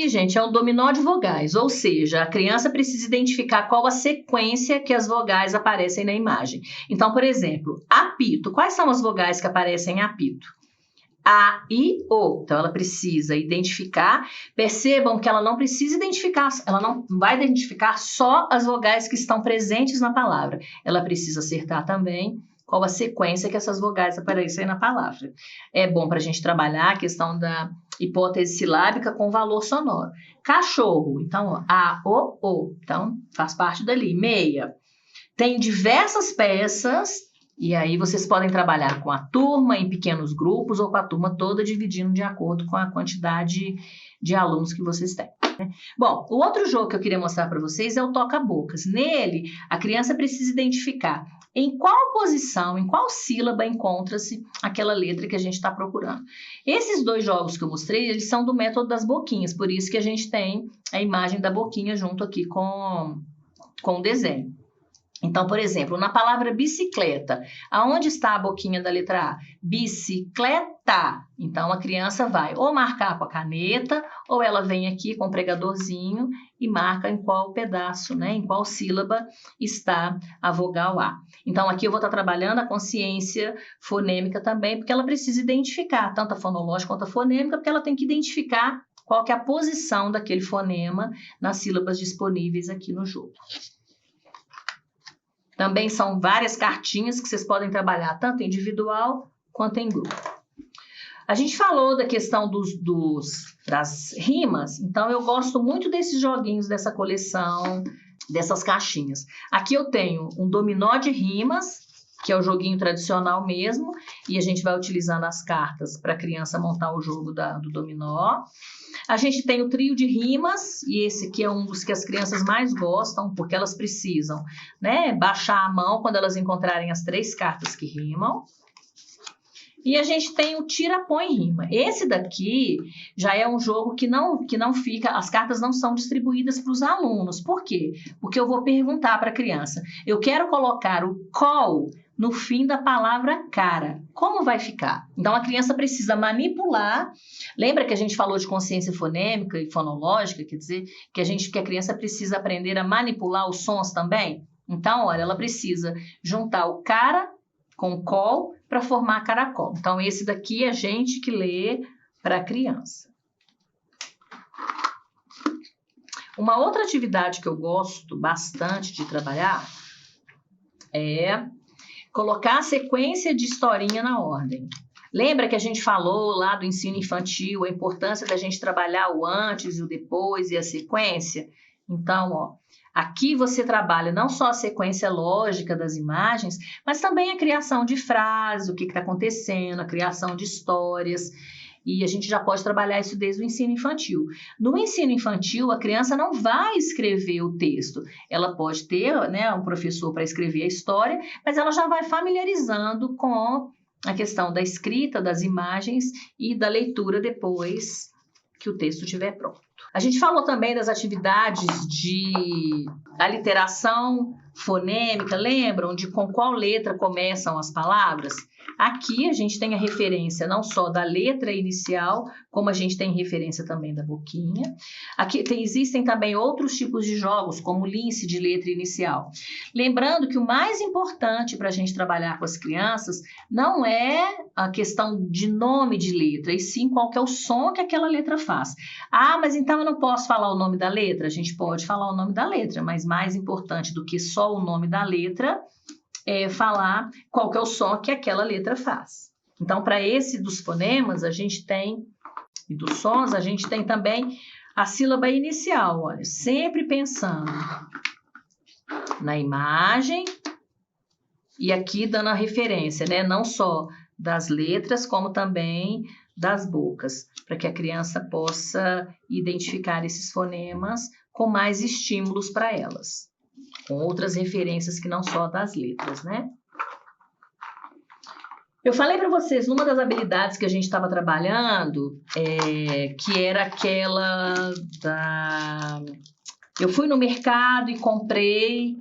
gente, é um dominó de vogais, ou seja, a criança precisa identificar qual a sequência que as vogais aparecem na imagem. Então, por exemplo, apito. Quais são as vogais que aparecem em apito? A, I, O. Então, ela precisa identificar. Percebam que ela não precisa identificar, ela não vai identificar só as vogais que estão presentes na palavra. Ela precisa acertar também qual a sequência que essas vogais aparecem na palavra. É bom para a gente trabalhar a questão da hipótese silábica com valor sonoro. Cachorro, então, ó, A, O. Então, faz parte dali. Meia. Tem diversas peças. E aí vocês podem trabalhar com a turma em pequenos grupos ou com a turma toda dividindo de acordo com a quantidade de alunos que vocês têm. Bom, o outro jogo que eu queria mostrar para vocês é o toca-bocas. Nele, a criança precisa identificar em qual posição, em qual sílaba encontra-se aquela letra que a gente está procurando. Esses dois jogos que eu mostrei, eles são do método das boquinhas, por isso que a gente tem a imagem da boquinha junto aqui com o desenho. Então, por exemplo, na palavra bicicleta, aonde está a boquinha da letra A? Bicicleta. Então, a criança vai ou marcar com a caneta, ou ela vem aqui com o pregadorzinho e marca em qual pedaço, né? Em qual sílaba está a vogal A. Então, aqui eu vou estar trabalhando a consciência fonêmica também, porque ela precisa identificar tanto a fonológica quanto a fonêmica, porque ela tem que identificar qual que é a posição daquele fonema nas sílabas disponíveis aqui no jogo. Também são várias cartinhas que vocês podem trabalhar, tanto individual quanto em grupo. A gente falou da questão das rimas, então eu gosto muito desses joguinhos, dessa coleção, dessas caixinhas. Aqui eu tenho um dominó de rimas, que é o joguinho tradicional mesmo, e a gente vai utilizando as cartas para a criança montar o jogo do dominó. A gente tem o trio de rimas, e esse aqui é um dos que as crianças mais gostam, porque elas precisam, né, baixar a mão quando elas encontrarem as 3 cartas que rimam. E a gente tem o tira, põe, rima. Esse daqui já é um jogo que não fica, as cartas não são distribuídas para os alunos. Por quê? Porque eu vou perguntar para a criança, eu quero colocar o qual no fim da palavra cara. Como vai ficar? Então, a criança precisa manipular. Lembra que a gente falou de consciência fonêmica e fonológica? Quer dizer, que a criança precisa aprender a manipular os sons também? Então, olha, ela precisa juntar o cara com col para formar caracol. Então, esse daqui é a gente que lê para a criança. Uma outra atividade que eu gosto bastante de trabalhar é colocar a sequência de historinha na ordem. Lembra que a gente falou lá do ensino infantil, a importância da gente trabalhar o antes e o depois e a sequência? Então, ó, aqui você trabalha não só a sequência lógica das imagens, mas também a criação de frases, o que está acontecendo, a criação de histórias. E a gente já pode trabalhar isso desde o ensino infantil. No ensino infantil, a criança não vai escrever o texto. Ela pode ter, né, um professor para escrever a história, mas ela já vai familiarizando com a questão da escrita, das imagens e da leitura depois que o texto estiver pronto. A gente falou também das atividades de aliteração fonêmica, lembram de com qual letra começam as palavras? Aqui a gente tem a referência não só da letra inicial, como a gente tem referência também da boquinha. Aqui existem também outros tipos de jogos, como lince de letra inicial. Lembrando que o mais importante para a gente trabalhar com as crianças não é a questão de nome de letra, e sim qual que é o som que aquela letra faz. Ah, mas então eu não posso falar o nome da letra? A gente pode falar o nome da letra, mas mais importante do que só o nome da letra é falar qual que é o som que aquela letra faz. Então, para esse dos fonemas, a gente tem, e dos sons, a gente tem também a sílaba inicial, olha, sempre pensando na imagem e aqui dando a referência, né? Não só das letras, como também das bocas, para que a criança possa identificar esses fonemas com mais estímulos para elas, com outras referências que não só das letras, né? Eu falei para vocês, numa das habilidades que a gente estava trabalhando, que era aquela da... Eu fui no mercado e comprei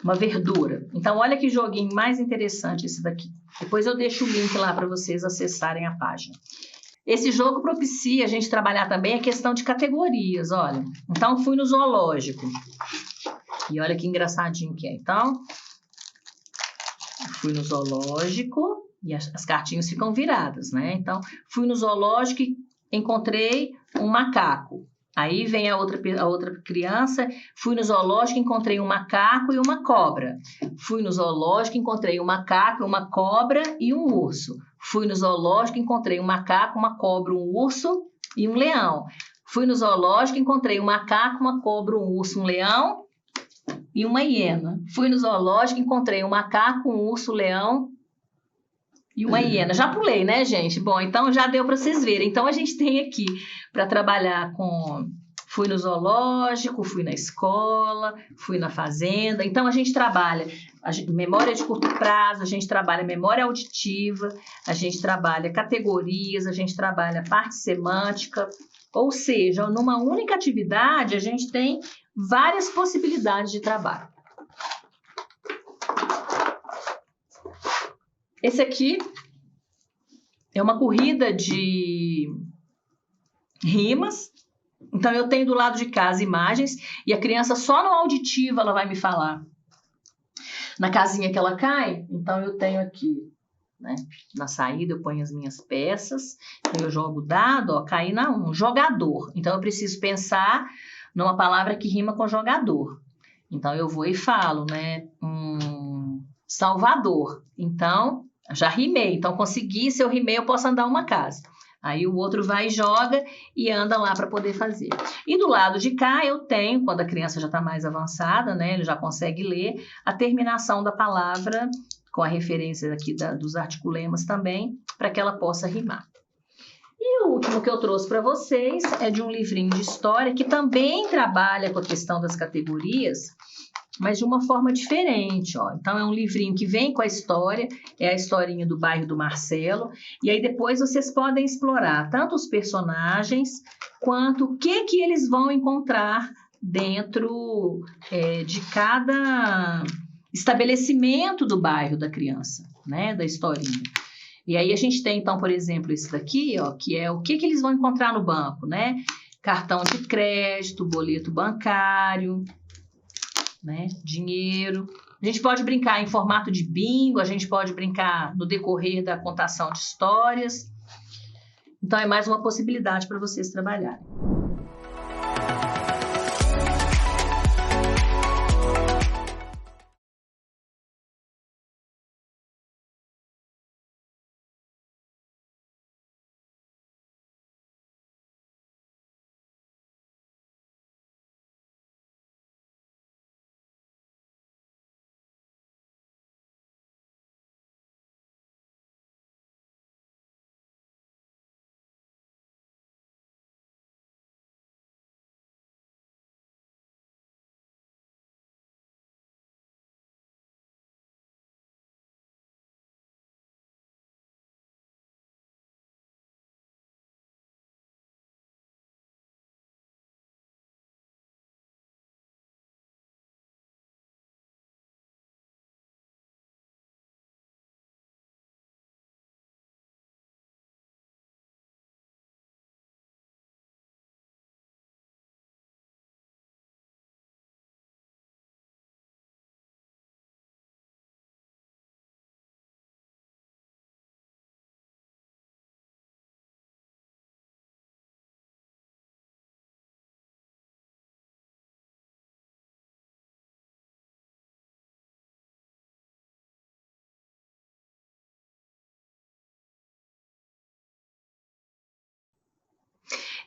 uma verdura. Então, olha que joguinho mais interessante esse daqui. Depois eu deixo o link lá para vocês acessarem a página. Esse jogo propicia a gente trabalhar também a questão de categorias, olha. Então, fui no zoológico. E olha que engraçadinho que é. Então, fui no zoológico e as cartinhas ficam viradas, né? Então, fui no zoológico e encontrei um macaco. Aí vem a outra criança, fui no zoológico, encontrei um macaco e uma cobra. Fui no zoológico, encontrei um macaco, uma cobra e um urso. Fui no zoológico, encontrei um macaco, uma cobra, um urso e um leão. Fui no zoológico, encontrei um macaco, uma cobra, um urso, um leão e uma hiena. Fui no zoológico, encontrei um macaco, um urso, um leão e uma hiena. Já pulei, né, gente? Bom, então já deu para vocês verem. Então a gente tem aqui para trabalhar com... Fui no zoológico, fui na escola, fui na fazenda. Então a gente trabalha memória de curto prazo, a gente trabalha memória auditiva, a gente trabalha categorias, a gente trabalha parte semântica. Ou seja, numa única atividade a gente tem várias possibilidades de trabalho. Esse aqui é uma corrida de rimas. Então, eu tenho do lado de cá as imagens e a criança só no auditivo ela vai me falar. Na casinha que ela cai, então eu tenho aqui, né? Na saída eu ponho as minhas peças, eu jogo o dado, ó, caí na 1, jogador. Então, eu preciso pensar numa palavra que rima com jogador. Então, eu vou e falo, né? Salvador. Então, já rimei. Então, consegui. Se eu rimei, eu posso andar uma casa. Aí, o outro vai e joga e anda lá para poder fazer. E do lado de cá, eu tenho, quando a criança já está mais avançada, né? Ele já consegue ler a terminação da palavra, com a referência aqui dos articulemas também, para que ela possa rimar. E o último que eu trouxe para vocês é de um livrinho de história que também trabalha com a questão das categorias, mas de uma forma diferente, ó. Então, é um livrinho que vem com a história, é a historinha do bairro do Marcelo, e aí depois vocês podem explorar tanto os personagens, quanto o que eles vão encontrar dentro de cada estabelecimento do bairro da criança, né, da historinha. E aí a gente tem, então, por exemplo, esse daqui, ó, que é o que eles vão encontrar no banco, né? Cartão de crédito, boleto bancário, né? Dinheiro. A gente pode brincar em formato de bingo, a gente pode brincar no decorrer da contação de histórias. Então, é mais uma possibilidade para vocês trabalharem.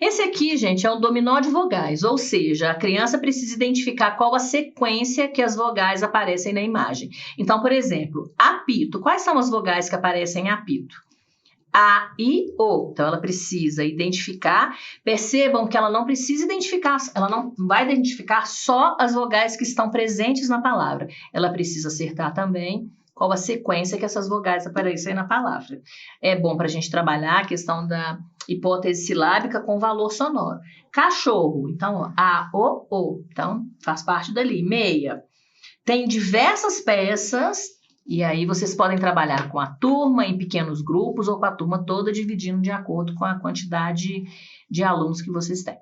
Esse aqui, gente, é um dominó de vogais, ou seja, a criança precisa identificar qual a sequência que as vogais aparecem na imagem. Então, por exemplo, apito. Quais são as vogais que aparecem em apito? A, I, O. Então, ela precisa identificar. Percebam que ela não precisa identificar, ela não vai identificar só as vogais que estão presentes na palavra. Ela precisa acertar também qual a sequência que essas vogais aparecem na palavra. É bom para a gente trabalhar a questão da hipótese silábica com valor sonoro. Cachorro, então, A, O. Então, faz parte dali. Meia. Tem diversas peças E aí vocês podem trabalhar com a turma em pequenos grupos ou com a turma toda, dividindo de acordo com a quantidade de alunos que vocês têm.